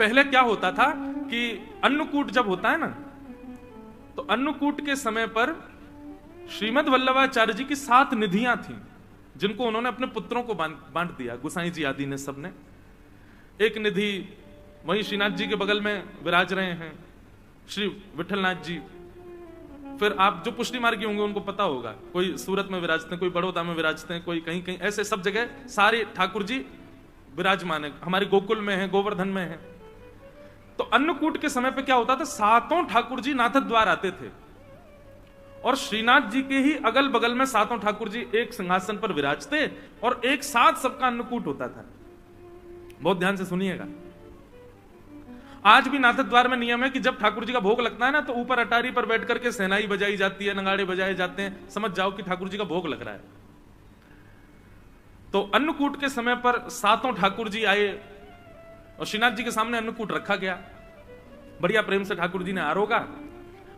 पहले क्या होता था कि अन्नकूट जब होता है ना, तो अन्नकूट के समय पर श्रीमद् वल्लभाचार्य जी की 7 निधियां थीं, जिनको उन्होंने अपने पुत्रों को बांट दिया, गोसाई जी आदि ने सबने। एक निधि वहीं श्रीनाथ जी के बगल में विराज रहे हैं श्री विठलनाथ जी। फिर आप जो पुष्टि मार्गी होंगे उनको पता होगा, कोई सूरत में विराजते हैं, कोई बड़ौदा में विराजते हैं, कोई कहीं कहीं, ऐसे सब जगह सारे ठाकुर जी विराजमान है। हमारे गोकुल में है, गोवर्धन में है। तो अन्नकूट के समय पे क्या होता था, 7 ठाकुर जी नाथ द्वार आते थे और श्रीनाथ जी के ही अगल बगल में 7 ठाकुर जी एक सिंहासन पर विराजते और एक साथ सबका अन्नकूट होता था। बहुत ध्यान से सुनिएगा। आज भी नाथ द्वार में नियम है कि जब ठाकुर जी का भोग लगता है ना, तो ऊपर अटारी पर बैठ करके सेनाई बजाई जाती है, नगाड़े बजाए जाते हैं, समझ जाओ कि ठाकुर जी का भोग लग रहा है। तो अन्नकूट के समय पर 7 ठाकुर जी आए और श्रीनाथ जी के सामने अन्नकूट रखा गया। बढ़िया प्रेम से ठाकुर जी ने आरोगा,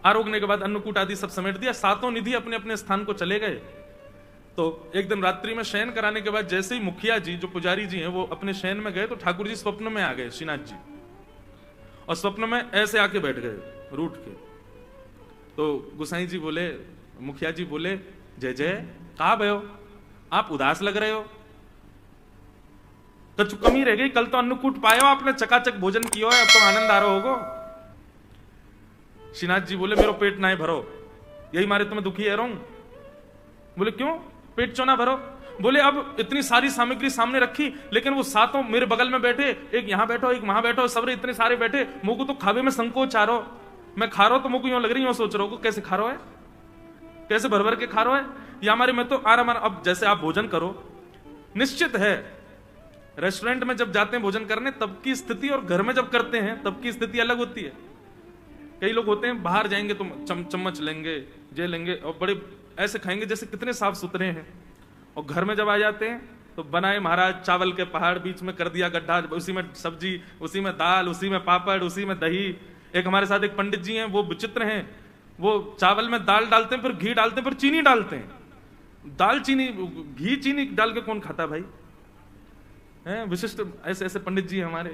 आरोगने के बाद अन्नकूट आदि सब समेट दिया। 7 निधि अपने अपने स्थान को चले गए। तो एक दिन रात्रि में शयन कराने के बाद जैसे ही मुखिया जी, जो पुजारी जी हैं, वो अपने शयन में गए, तो ठाकुर जी स्वप्न में आ गए श्रीनाथ जी, और स्वप्न में ऐसे आके बैठ गए रूठ के। तो गोसाई जी बोले, मुखिया जी बोले, जय जय, कहां भयो, आप उदास लग रहे हो, तो कमी रह गई, कल तो अन्नकूट पायो आपने, चकाचक भोजन किया है, अब तो आनंद आ रहा होगा। श्रीनाथ जी बोले, मेरो पेट ना भरो, यही मारे तुम्हें दुखी है रहूं। बोले क्यों, पेट क्यों ना भरो? बोले अब इतनी सारी सामग्री सामने रखी, लेकिन वो 7 मेरे बगल में बैठे, एक यहां बैठो, एक वहां बैठो, सबरे इतने सारे बैठे, मुझको तो खावे में संकोच आ रहा, मैं खा रहा हूं तो मुझको यूं लग रही, यूं सोच रहा हूं कैसे खा रहा है, कैसे भर भर के खा रहा है, या हमारे में तो आराम। अब जैसे आप भोजन करो, निश्चित है रेस्टोरेंट में जब जाते हैं भोजन करने तब की स्थिति और घर में जब करते हैं तब की स्थिति अलग होती है। कई लोग होते हैं बाहर जाएंगे तो चम्मच लेंगे, जे लेंगे और बड़े ऐसे खाएंगे जैसे कितने साफ सुथरे हैं, और घर में जब आ जाते हैं तो बनाए महाराज चावल के पहाड़, बीच में कर दिया गड्ढा, उसी में सब्जी, उसी में दाल, उसी में पापड़, उसी में दही। एक हमारे साथ एक पंडित जी हैं, वो विचित्र हैं, वो चावल में दाल डालते हैं, फिर घी डालते हैं, फिर चीनी डालते हैं। दाल चीनी, घी चीनी डाल के कौन खाता भाई, हैं विशिष्ट ऐसे ऐसे पंडित जी हमारे।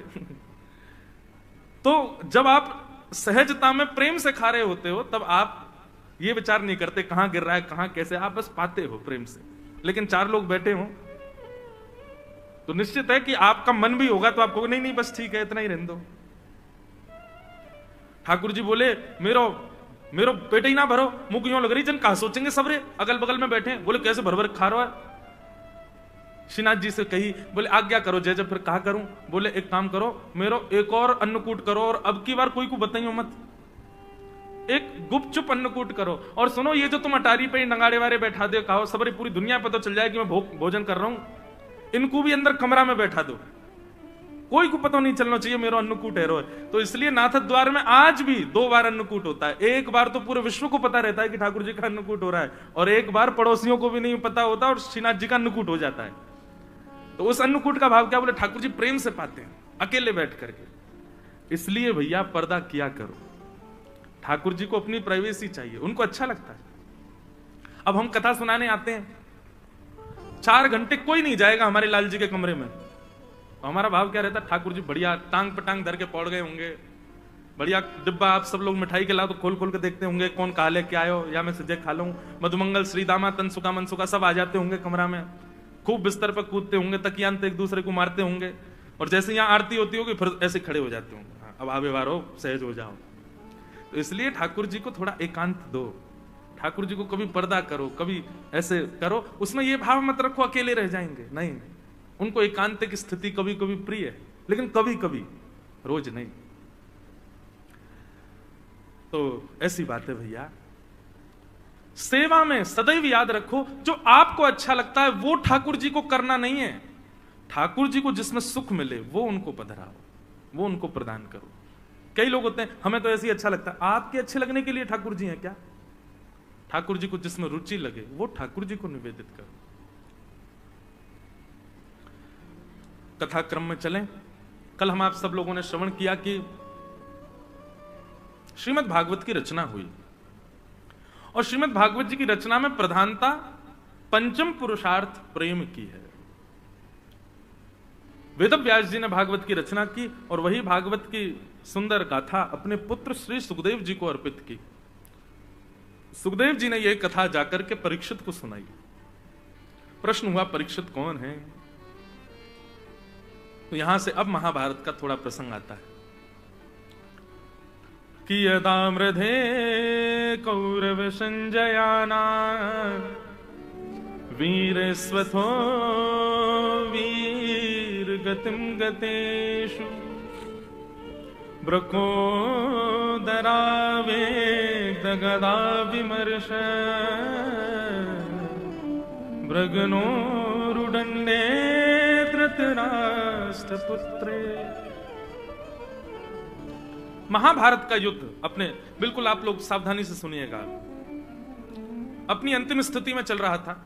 तो जब आप सहजता में प्रेम से खा रहे होते हो तब आप ये विचार नहीं करते कहां गिर रहा है, कहां कैसे, आप बस पाते हो प्रेम से। लेकिन 4 लोग बैठे हो तो निश्चित है कि आपका मन भी होगा तो आपको नहीं नहीं बस ठीक है, इतना ही रहने दो। ठाकुर जी बोले, मेरो पेट ही ना भरो, मुंह क्यों लग रही, जन कहा सोचेंगे सबरे अगल बगल में बैठे। बोले कैसे भर भर खा रहा है। श्रीनाथ जी से कही, बोले आज्ञा करो जय जय, फिर कहा करूं। बोले एक काम करो, मेरो एक और अन्नकूट करो, और अब की बार कोई को बताइयो मत, एक गुपचुप अन्नकूट करो। और सुनो, ये जो तुम अटारी पे नगाड़े वारे बैठा दो, कहो सबरी पूरी दुनिया पता चल जाए कि मैं भोजन कर रहा हूं, इनको भी अंदर कमरा में बैठा दो, कोई को पता नहीं चलना चाहिए मेरा अन्नकूट है रो। तो इसलिए नाथ द्वार में आज भी 2 बार अन्नकूट होता है। एक बार तो पूरे विश्व को पता रहता है कि ठाकुर जी का अन्नकूट हो रहा है, और एक बार पड़ोसियों को भी नहीं पता होता और श्रीनाथ जी का अन्नकूट हो जाता है। तो उस अन्नकूट का भाव क्या, बोले ठाकुर जी प्रेम से पाते हैं अकेले बैठ करके। इसलिए भैया पर्दा किया करो, ठाकुर जी को अपनी प्राइवेसी चाहिए, उनको अच्छा लगता है। अब हम कथा सुनाने आते हैं, 4 घंटे कोई नहीं जाएगा हमारे लाल जी के कमरे में, तो हमारा भाव क्या रहता है, ठाकुर जी बढ़िया टांग पे टांग धर के पौड़ गए होंगे, बढ़िया डिब्बा, आप सब लोग मिठाई के लाओ तो खोल खोल के देखते होंगे कौन कहा ले क्या आयो, या मैं सजे खा लूं, मधुमंगल श्रीदामा तनसुका मनसुका सब आ जाते होंगे कमरा में, खूब बिस्तर पर कूदते होंगे, तकियान एक दूसरे को मारते होंगे, और जैसे यहाँ आरती होती होगी फिर ऐसे खड़े हो जाते होंगे, हाँ, अब आवे वारो सहज हो जाओ। तो इसलिए ठाकुर जी को थोड़ा एकांत दो, ठाकुर जी को कभी पर्दा करो, कभी ऐसे करो, उसमें ये भाव मत रखो अकेले रह जाएंगे, नहीं, उनको एकांत की स्थिति कभी कभी प्रिय है, लेकिन कभी कभी, रोज नहीं। तो ऐसी बात है भैया, सेवा में सदैव याद रखो जो आपको अच्छा लगता है वो ठाकुर जी को करना नहीं है, ठाकुर जी को जिसमें सुख मिले वो उनको पधराओ, वो उनको प्रदान करो। कई लोग होते हैं हमें तो ऐसे ही अच्छा लगता है, आपके अच्छे लगने के लिए ठाकुर जी हैं क्या? ठाकुर जी को जिसमें रुचि लगे वो ठाकुर जी को निवेदित करो। कथा क्रम में चलें। कल हम आप सब लोगों ने श्रवण किया कि श्रीमद् भागवत की रचना हुई, और श्रीमद् भागवत जी की रचना में प्रधानता पंचम पुरुषार्थ प्रेम की है। वेदव्यास जी ने भागवत की रचना की और वही भागवत की सुंदर गाथा अपने पुत्र श्री सुखदेव जी को अर्पित की। सुखदेव जी ने यह कथा जाकर के परीक्षित को सुनाई। प्रश्न हुआ परीक्षित कौन है? तो यहां से अब महाभारत का थोड़ा प्रसंग आता है कि यदामृधे कौरव संजयाना वीर स्वथो वीर गतिम गतेषु ब्रको दरावे दगदा विमर्श ब्रगनो रुदंडे धृतराष्ट्रपुत्रे। महाभारत का युद्ध अपने, बिल्कुल आप लोग सावधानी से सुनिएगा, अपनी अंतिम स्थिति में चल रहा था।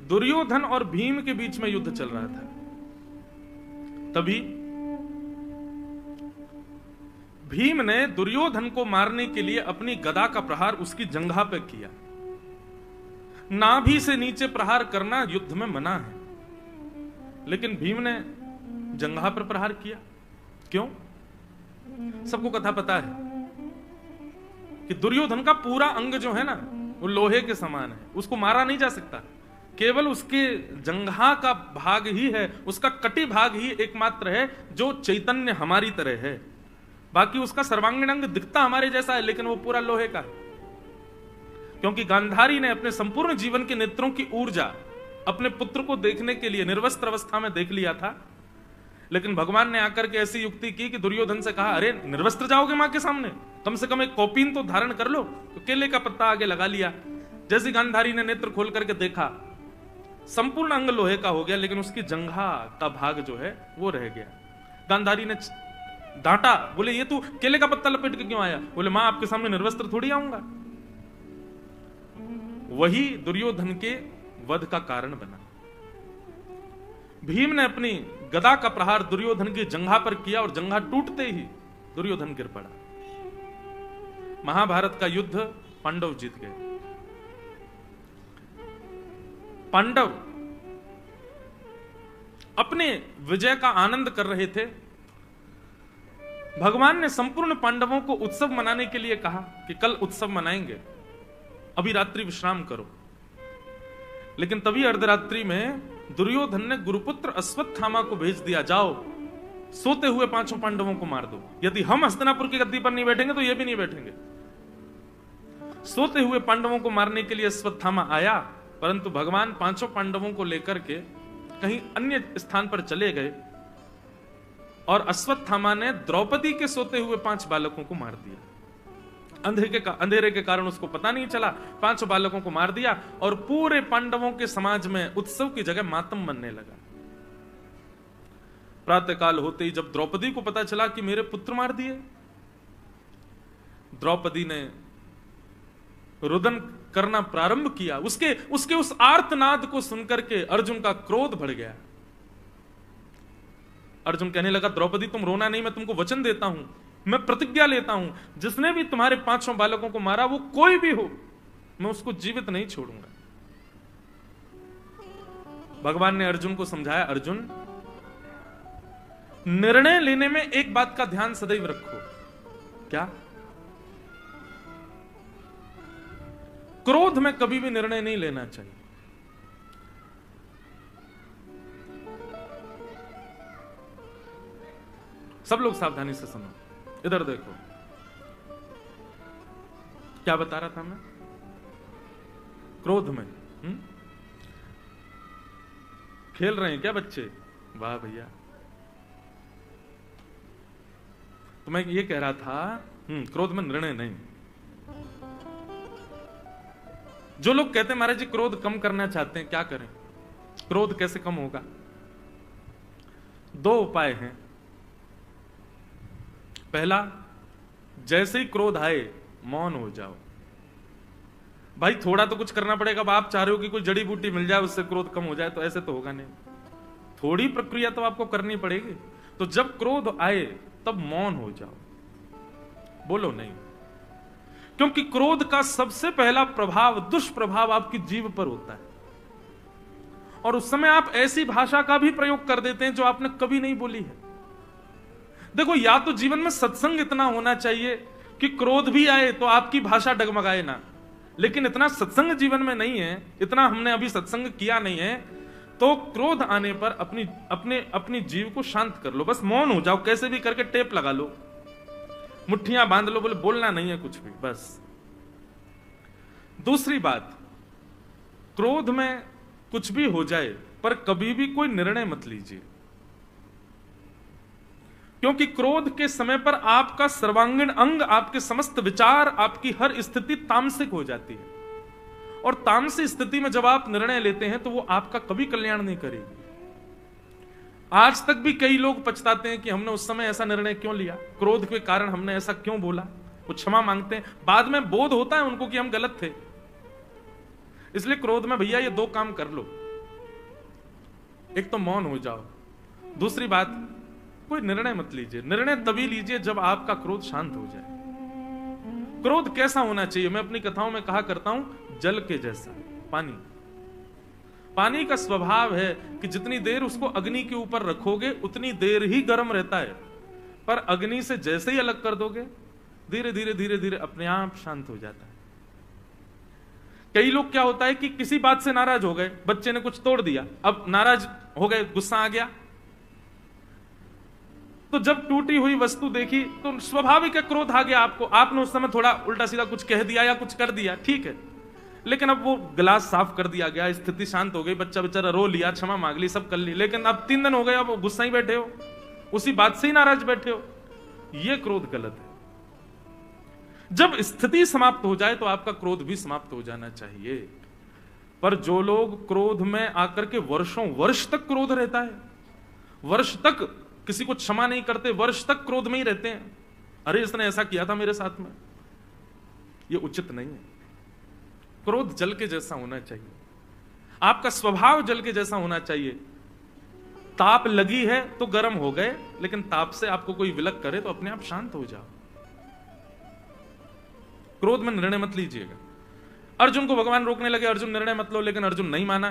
दुर्योधन और भीम के बीच में युद्ध चल रहा था। तभी भीम ने दुर्योधन को मारने के लिए अपनी गदा का प्रहार उसकी जंघा पर किया। नाभि से नीचे प्रहार करना युद्ध में मना है, लेकिन भीम ने जंघा पर प्रहार किया। क्यों? सबको कथा पता है कि दुर्योधन का पूरा अंग जो है ना वो लोहे के समान है, उसको मारा नहीं जा सकता। केवल उसके जंघा का भाग ही है, उसका कटी भाग ही एकमात्र है जो चैतन्य हमारी तरह है। बाकी उसका सर्वांगीण अंग दिखता हमारे जैसा है, लेकिन वो पूरा लोहे का है। क्योंकि गांधारी ने अपने संपूर्ण जीवन के नेत्रों की ऊर्जा अपने पुत्र को देखने के लिए निर्वस्त्र अवस्था में देख लिया था, लेकिन भगवान ने आकर के ऐसी युक्ति की कि दुर्योधन से कहा, अरे निर्वस्त्र जाओगे मां के सामने, कम से कम एक कौपीन तो धारण कर लो। तो केले का पत्ता आगे लगा लिया। जैसे गांधारी ने नेत्र खोल करके देखा, संपूर्ण अंग लोहे का हो गया, लेकिन उसकी जंघा का भाग जो है वो रह गया। गांधारी ने डांटा, बोले ये तू केले का पत्ता लपेट के क्यों आया? बोले मां आपके सामने निर्वस्त्र थोड़ी आऊंगा। वही दुर्योधन के वध का कारण बना। भीम ने अपनी गदा का प्रहार दुर्योधन की जंघा पर किया और जंघा टूटते ही दुर्योधन गिर पड़ा। महाभारत का युद्ध पांडव जीत गए। पांडव अपने विजय का आनंद कर रहे थे। भगवान ने संपूर्ण पांडवों को उत्सव मनाने के लिए कहा कि कल उत्सव मनाएंगे, अभी रात्रि विश्राम करो। लेकिन तभी अर्धरात्रि में दुर्योधन ने गुरुपुत्र अश्वत्थामा को भेज दिया, जाओ सोते हुए पांचों पांडवों को मार दो। यदि हम हस्तिनापुर की गद्दी पर नहीं बैठेंगे तो ये भी नहीं बैठेंगे। सोते हुए पांडवों को मारने के लिए अश्वत्थामा आया, परंतु भगवान पांचों पांडवों को लेकर के कहीं अन्य स्थान पर चले गए और अश्वत्थामा ने द्रौपदी के सोते हुए 5 बालकों को मार दिया। अंधेरे के कारण उसको पता नहीं चला, 5 बालकों को मार दिया और पूरे पांडवों के समाज में उत्सव की जगह मातम बनने लगा। प्रातःकाल होते ही जब द्रौपदी को पता चला कि मेरे पुत्र मार दिए, द्रौपदी ने रुदन करना प्रारंभ किया। उसके उस आर्तनाद को सुनकर के अर्जुन का क्रोध बढ़ गया। अर्जुन कहने लगा, द्रौपदी तुम रोना नहीं, मैं तुमको वचन देता हूं, मैं प्रतिज्ञा लेता हूं, जिसने भी तुम्हारे 5 बालकों को मारा वो कोई भी हो, मैं उसको जीवित नहीं छोड़ूंगा। भगवान ने अर्जुन को समझाया, अर्जुन निर्णय लेने में एक बात का ध्यान सदैव रखो। क्या? क्रोध में कभी भी निर्णय नहीं लेना चाहिए। सब लोग सावधानी से सुनो, इधर देखो। क्या बता रहा था मैं? क्रोध में खेल रहे हैं क्या बच्चे? वाह भैया। तो मैं ये कह रहा था, क्रोध में निर्णय नहीं। जो लोग कहते हैं महाराज जी क्रोध कम करना चाहते हैं, क्या करें, क्रोध कैसे कम होगा? 2 उपाय हैं। पहला, जैसे ही क्रोध आए मौन हो जाओ। भाई थोड़ा तो कुछ करना पड़ेगा। अब आप चाह रहे हो कि कोई जड़ी बूटी मिल जाए उससे क्रोध कम हो जाए, तो ऐसे तो होगा नहीं। थोड़ी प्रक्रिया तो आपको करनी पड़ेगी। तो जब क्रोध आए तब मौन हो जाओ, बोलो नहीं। क्योंकि क्रोध का सबसे पहला प्रभाव, दुष्प्रभाव आपकी जीभ पर होता है। और उस समय आप ऐसी भाषा का भी प्रयोग कर देते हैं जो आपने कभी नहीं बोली है। देखो, या तो जीवन में सत्संग इतना होना चाहिए कि क्रोध भी आए तो आपकी भाषा डगमगाए ना, लेकिन इतना सत्संग जीवन में नहीं है, इतना हमने अभी सत्संग किया नहीं है, तो क्रोध आने पर अपनी जीव को शांत कर लो, बस मौन हो जाओ, कैसे भी करके टेप लगा लो, मुट्ठियां बांध लो, बोले बोलना नहीं है कुछ भी, बस। दूसरी बात, क्रोध में कुछ भी हो जाए पर कभी भी कोई निर्णय मत लीजिए, क्योंकि क्रोध के समय पर आपका सर्वांगीण अंग, आपके समस्त विचार, आपकी हर स्थिति तामसिक हो जाती है, और तामसिक स्थिति में जब आप निर्णय लेते हैं तो वो आपका कभी कल्याण नहीं करेगी। आज तक भी कई लोग पछताते हैं कि हमने उस समय ऐसा निर्णय क्यों लिया, क्रोध के कारण हमने ऐसा क्यों बोला, वो क्षमा मांगते हैं, बाद में बोध होता है उनको कि हम गलत थे। इसलिए क्रोध में भैया ये दो काम कर लो, एक तो मौन हो जाओ, दूसरी बात कोई निर्णय मत लीजिए। निर्णय तभी लीजिए जब आपका क्रोध शांत हो जाए। क्रोध कैसा होना चाहिए, मैं अपनी कथाओं में कहा करता हूं, जल के जैसा। पानी का स्वभाव है कि जितनी देर उसको अग्नि के ऊपर रखोगे उतनी देर ही गर्म रहता है, पर अग्नि से जैसे ही अलग कर दोगे धीरे धीरे धीरे धीरे अपने आप शांत हो जाता है। कई लोग क्या होता है कि किसी बात से नाराज हो गए, बच्चे ने कुछ तोड़ दिया, अब नाराज हो गए, गुस्सा आ गया, तो जब टूटी हुई वस्तु देखी तो स्वाभाविक है क्रोध आ गया आपको, आपने उस समय थोड़ा उल्टा सीधा कुछ कह दिया या कुछ कर दिया, ठीक है, लेकिन अब वो गिलास साफ कर दिया गया, स्थिति शांत हो गई, बच्चा बेचारा रो लिया, क्षमा मांग ली, सब कर ली, लेकिन अब 3 दिन हो गए, अब गुस्सा ही बैठे हो, उसी बात से ही नाराज बैठे हो, ये क्रोध गलत है। जब स्थिति समाप्त हो जाए तो आपका क्रोध भी समाप्त हो जाना चाहिए। पर जो लोग क्रोध में आकर के वर्षों वर्ष तक क्रोध रहता है, वर्ष तक किसी को क्षमा नहीं करते, वर्ष तक क्रोध में ही रहते हैं, अरे इसने ऐसा किया था मेरे साथ में, ये उचित नहीं है। क्रोध जल के जैसा होना चाहिए, आपका स्वभाव जल के जैसा होना चाहिए। ताप लगी है तो गर्म हो गए, लेकिन ताप से आपको कोई विलक करे तो अपने आप शांत हो जाओ। क्रोध में निर्णय मत लीजिएगा। अर्जुन को भगवान रोकने लगे, अर्जुन निर्णय मत लो, लेकिन अर्जुन नहीं माना।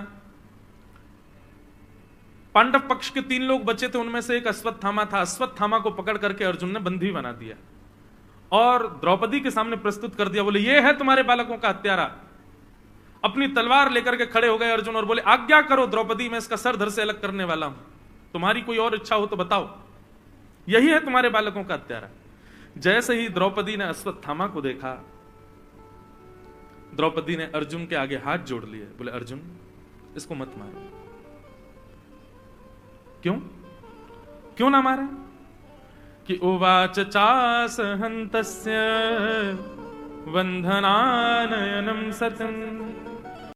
पांडव पक्ष के 3 लोग बचे थे, उनमें से एक अश्वत्थामा था, अश्वत्थामा को पकड़ करके अर्जुन ने बंदी बना दिया और द्रौपदी के सामने प्रस्तुत कर दिया, बोले ये है तुम्हारे बालकों का हत्यारा। अपनी तलवार लेकर के खड़े हो गए अर्जुन और बोले आज्ञा करो द्रौपदी, मैं इसका सर धड़ से अलग करने वाला हूं, तुम्हारी कोई और इच्छा हो तो बताओ, यही है तुम्हारे बालकों का हत्यारा। जैसे ही द्रौपदी ने अश्वत्थामा को देखा, द्रौपदी ने अर्जुन के आगे हाथ जोड़ लिए, बोले अर्जुन इसको मत मारो। क्यों ना मारे? कि उवाच चास हन्तस्य बंधनानयनम सतम